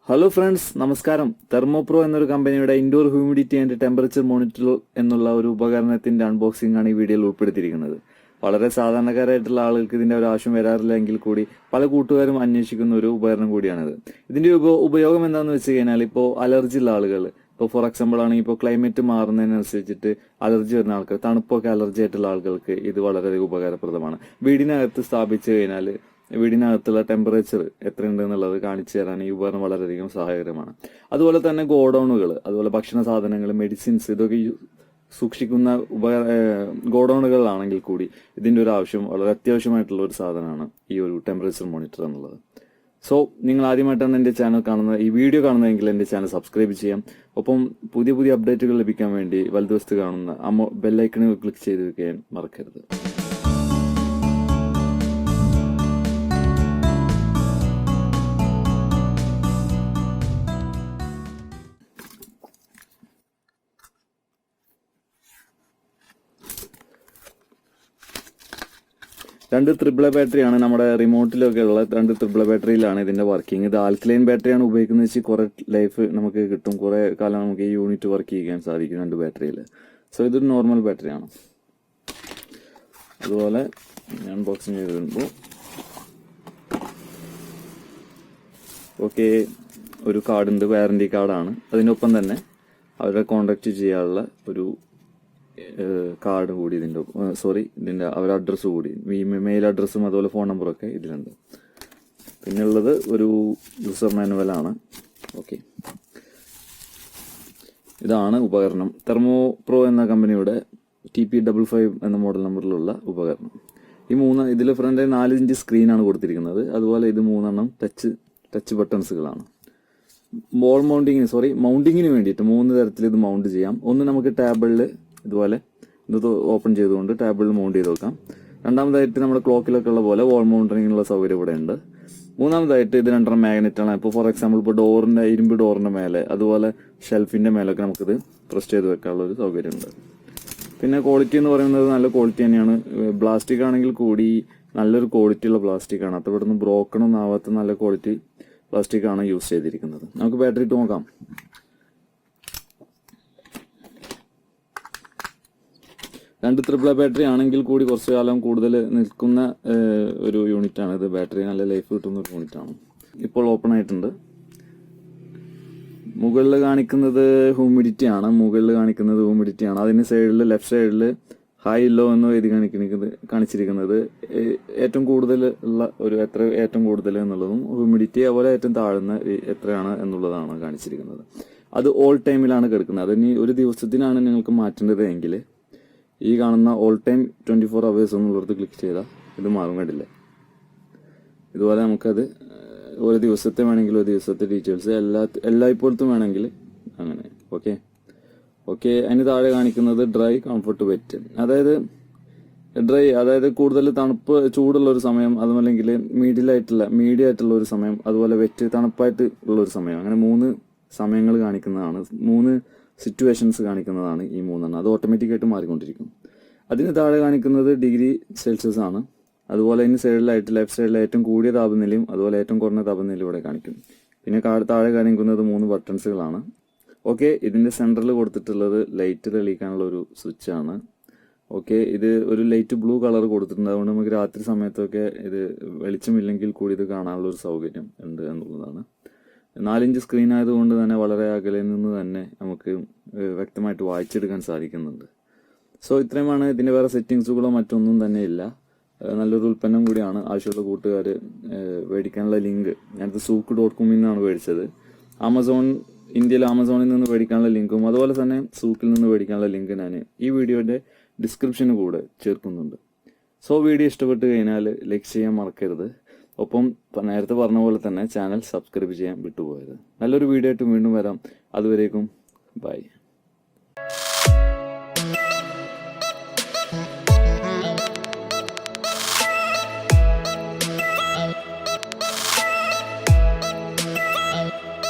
Hello friends, നമസ്കാരം. ThermoPro എന്നൊരു കമ്പനിയുടെ indoor humidity and temperature monitor എന്നുള്ള ഒരു ഉപകരണത്തിന്റെ അൺബോക്സിംഗ് ആണ് ഈ വീഡിയോയിൽ ഉൾപ്പെടുത്തിയിരിക്കുന്നത്. വളരെ സാധാരണക്കാരായിട്ടുള്ള ആളുകൾക്ക് ഇതിന്റെ ഒരു ആവശ്യം വരാറില്ല എങ്കിൽ കൂടി പല കൂട്ടുകാരും അന്വേഷിക്കുന്ന ഒരു ഉപകരണം കൂടിയാണിത്. ഇതിന്റെ ഉപയോഗം എന്താണെന്ന് വെച്ച് കഴിഞ്ഞാൽ, ഇപ്പോൾ അലർജി ഉള്ള ആളുകൾ, ഇപ്പോൾ ഫോർ എക്സാമ്പിൾ ആണെങ്കിൽ ഇപ്പോൾ ക്ലൈമറ്റ് മാറുന്നതിനനുസരിച്ചിട്ട് അലർജി വരുന്ന ആൾക്കാർ, തണുപ്പൊക്കെ അലർജി ആയിട്ടുള്ള ആളുകൾക്ക് ഇത് വളരെയധികം ഉപകാരപ്രദമാണ്. വീടിനകത്ത് സ്ഥാപിച്ചു കഴിഞ്ഞാൽ വീടിനകത്തുള്ള ടെമ്പറേച്ചർ എത്രയുണ്ട് എന്നുള്ളത് കാണിച്ചു തരാൻ ഈ ഉപകരണം വളരെയധികം സഹായകരമാണ്. അതുപോലെ തന്നെ ഗോഡൌണുകൾ, അതുപോലെ ഭക്ഷണ സാധനങ്ങൾ, മെഡിസിൻസ് ഇതൊക്കെ സൂക്ഷിക്കുന്ന ഗോഡൌണുകളിലാണെങ്കിൽ കൂടി ഇതിന്റെ ഒരു ആവശ്യം വളരെ അത്യാവശ്യമായിട്ടുള്ള ഒരു സാധനമാണ് ഈ ഒരു ടെമ്പറേച്ചർ മോണിറ്റർ എന്നുള്ളത്. സോ നിങ്ങൾ ആദ്യമായിട്ടാണ് എൻ്റെ ചാനൽ കാണുന്നത്, ഈ വീഡിയോ കാണുന്നതെങ്കിൽ എൻ്റെ ചാനൽ സബ്സ്ക്രൈബ് ചെയ്യാം. ഒപ്പം പുതിയ പുതിയ അപ്ഡേറ്റുകൾ ലഭിക്കാൻ വേണ്ടി വലതുവശത്ത് കാണുന്ന ബെല്ലൈക്കണിൽ ക്ലിക്ക് ചെയ്ത് വെക്കാൻ മറക്കരുത്. രണ്ട് ത്രിബിള ബാറ്ററിയാണ് നമ്മുടെ റിമോട്ടിലൊക്കെ ഉള്ള രണ്ട് ത്രിബിള ബാറ്ററിയിലാണ് ഇതിന്റെ വർക്കിംഗ്. ഇത് ആൽക്കലൈൻ ബാറ്ററിയാണ് ഉപയോഗിക്കുന്നത് വെച്ച് കുറെ ലൈഫ് നമുക്ക് കിട്ടും, കുറെ കാലം നമുക്ക് ഈ യൂണിറ്റ് വർക്ക് ചെയ്യാൻ സാധിക്കും രണ്ട് ബാറ്ററിയിൽ. സോ ഇതൊരു നോർമൽ ബാറ്ററിയാണ്. അതുപോലെ അൺബോക്സിങ് ചെയ്ത് വരുമ്പോൾ ഓക്കെ, ഒരു കാർഡുണ്ട്, വാറന്റി കാർഡാണ്. അതിനൊപ്പം തന്നെ അവരെ കോണ്ടാക്ട് ചെയ്യാനുള്ള ഒരു കാർഡ് കൂടി ഇതിന്റെ അവരുടെ അഡ്രസ്സ് കൂടി, മെയിൽ അഡ്രസ്സും അതുപോലെ ഫോൺ നമ്പറും ഒക്കെ ഇതിലുണ്ട്. പിന്നെ ഉള്ളത് ഒരു യൂസർ മാനുവലാണ്. ഓക്കെ, ഇതാണ് ഉപകരണം. തെർമോപ്രോ എന്ന കമ്പനിയുടെ TP55 എന്ന മോഡൽ നമ്പറിലുള്ള ഉപകരണം. ഇതിൽ ഫ്രണ്ട് 4 ഇഞ്ച് സ്ക്രീനാണ് കൊടുത്തിരിക്കുന്നത്. അതുപോലെ ഇത് 3 ടച്ച് ബട്ടൺസുകളാണ്. മൗണ്ടിങ്ങിന് വേണ്ടിയിട്ട് 3 തരത്തിൽ ഇത് മൗണ്ട് ചെയ്യാം. ഒന്ന് നമുക്ക് ടേബിളിൽ ഇതുപോലെ ഇത് ഓപ്പൺ ചെയ്തുകൊണ്ട് ടേബിളിൽ മൗണ്ട് ചെയ്ത് വെക്കാം. രണ്ടാമതായിട്ട് നമ്മുടെ ക്ലോക്കിലൊക്കെ ഉള്ള പോലെ വാൾ മൗണ്ടറിങ്ങിനുള്ള സൗകര്യം ഇവിടെ ഉണ്ട്. മൂന്നാമതായിട്ട് ഇത് 2 മാഗ്നറ്റാണ്. ഇപ്പോൾ ഫോർ എക്സാമ്പിൾ ഇപ്പോൾ ഇരുമ്പ് ഡോറിന്റെ മേലെ, അതുപോലെ ഷെൽഫിന്റെ മേലൊക്കെ നമുക്കിത് പ്രസ് ചെയ്ത് വെക്കാനുള്ള ഒരു സൗകര്യമുണ്ട്. പിന്നെ ക്വാളിറ്റി എന്ന് പറയുന്നത് നല്ല ക്വാളിറ്റി തന്നെയാണ്. പ്ലാസ്റ്റിക് ആണെങ്കിൽ കൂടി നല്ലൊരു ക്വാളിറ്റി ഉള്ള പ്ലാസ്റ്റിക് ആണ്. അത്ര പെട്ടെന്ന് ബ്രോക്കണൊന്നും ആവാത്ത നല്ല ക്വാളിറ്റി പ്ലാസ്റ്റിക് ആണ് യൂസ് ചെയ്തിരിക്കുന്നത്. നമുക്ക് ബാറ്ററി ഇട്ട് നോക്കാം. രണ്ട് ത്രിബിള ബാറ്ററി ആണെങ്കിൽ കൂടി കുറച്ചു കാലം കൂടുതൽ നിൽക്കുന്ന ഒരു യൂണിറ്റ് ആണ് ഇത്. ബാറ്ററി നല്ല ലൈഫ് കിട്ടുന്ന ഒരു യൂണിറ്റ് ആണ്. ഇപ്പോൾ ഓപ്പൺ ആയിട്ടുണ്ട്. മുകളിൽ കാണിക്കുന്നത് ഹ്യൂമിഡിറ്റി ആണ്. അതിന് സൈഡിൽ ലെഫ്റ്റ് സൈഡിൽ ഹൈ ലോ എന്ന് എഴുതി കാണിച്ചിരിക്കുന്നത് ഏറ്റവും കൂടുതൽ ഉള്ള ഏറ്റവും കൂടുതൽ എന്നുള്ളതും ഹ്യൂമിഡിറ്റി അതുപോലെ ഏറ്റവും താഴ്ന്ന എത്രയാണ് എന്നുള്ളതാണ് കാണിച്ചിരിക്കുന്നത്. അത് ഓൾ ടൈമിലാണ് കിടക്കുന്നത്. അതിന് ഒരു ദിവസത്തിനാണ് നിങ്ങൾക്ക് മാറ്റേണ്ടത് എങ്കിൽ ഈ കാണുന്ന ഓൾ ടൈം 24 hours എന്നുള്ളത് ക്ലിക്ക് ചെയ്താൽ ഇത് മാറും. കണ്ടില്ലേ? ഇതുപോലെ നമുക്കത് ഒരു ദിവസത്തെ വേണമെങ്കിൽ ഒരു ദിവസത്തെ ഡീറ്റെയിൽസ് എല്ലായ്പ്പോഴത്തും വേണമെങ്കിൽ അങ്ങനെ. ഓക്കെ, അതിന് താഴെ കാണിക്കുന്നത് ഡ്രൈ, കംഫർട്ട്, വെറ്റ്. അതായത് കൂടുതൽ ചൂടുള്ള ഒരു സമയം, അതുമല്ലെങ്കിൽ മീഡിയം ആയിട്ടുള്ള ഒരു സമയം, അതുപോലെ വെറ്റ് തണുപ്പായിട്ട് ഉള്ള ഒരു സമയം. അങ്ങനെ 3 സമയങ്ങൾ കാണിക്കുന്നതാണ്, 3 സിറ്റുവേഷൻസ് കാണിക്കുന്നതാണ് ഈ 3. അത് ഓട്ടോമാറ്റിക്കായിട്ട് മാറിക്കൊണ്ടിരിക്കും. അതിന് താഴെ കാണിക്കുന്നത് ഡിഗ്രി സെൽഷ്യസ് ആണ്. അതുപോലെ അതിന് സൈഡിലായിട്ട് ലെഫ്റ്റ് സൈഡിൽ ഏറ്റവും കൂടിയ താപനിലയും അതുപോലെ ഏറ്റവും കുറഞ്ഞ താപനിലയും ഇവിടെ കാണിക്കും. പിന്നെ താഴെ കാണിക്കുന്നത് 3 ബട്ടൺസുകളാണ്. ഓക്കെ, ഇതിന്റെ സെന്ററിൽ കൊടുത്തിട്ടുള്ളത് ലൈറ്റ് തെളിയിക്കാനുള്ള ഒരു സ്വിച്ച് ആണ്. ഓക്കെ, ഇത് ഒരു ലൈറ്റ് ബ്ലൂ കളർ കൊടുത്തിട്ടുണ്ട്. അതുകൊണ്ട് നമുക്ക് രാത്രി സമയത്തൊക്കെ ഇത് വെളിച്ചമില്ലെങ്കിൽ കൂടി ഇത് കാണാനുള്ള ഒരു സൗകര്യം ഉണ്ട് എന്നുള്ളതാണ്. 4 ഇഞ്ച് സ്ക്രീൻ ആയതുകൊണ്ട് തന്നെ വളരെ അകലെ നിന്ന് തന്നെ നമുക്ക് വ്യക്തമായിട്ട് വായിച്ചെടുക്കാൻ സാധിക്കുന്നുണ്ട്. സോ ഇത്രയുമാണ്. ഇതിന്റെ വേറെ സെറ്റിങ്സുകളോ മറ്റൊന്നും തന്നെ ഇല്ല. നല്ലൊരു ഉൽപ്പന്നം കൂടിയാണ്. ആവശ്യമുള്ള കൂട്ടുകാർ മേടിക്കാനുള്ള ലിങ്ക് ഞാനത് sook.com നിന്നാണ് മേടിച്ചത്. ഇന്ത്യയിൽ ആമസോണിൽ നിന്ന് മേടിക്കാനുള്ള ലിങ്കും അതുപോലെ തന്നെ സൂക്കിൽ നിന്ന് മേടിക്കാനുള്ള ലിങ്ക് ഞാൻ ഈ വീഡിയോയുടെ ഡിസ്ക്രിപ്ഷന് കൂടെ ചേർക്കുന്നുണ്ട്. സോ വീഡിയോ ഇഷ്ടപ്പെട്ട് കഴിഞ്ഞാൽ ലൈക്ക് ചെയ്യാൻ മറക്കരുത്. ഒപ്പം നേരത്തെ പറഞ്ഞ പോലെ തന്നെ ചാനൽ സബ്സ്ക്രൈബ് ചെയ്യാൻ വിട്ടുപോയത്. നല്ലൊരു വീഡിയോ ആയിട്ട് വീണ്ടും വരാം. അതുവരേക്കും ബൈ.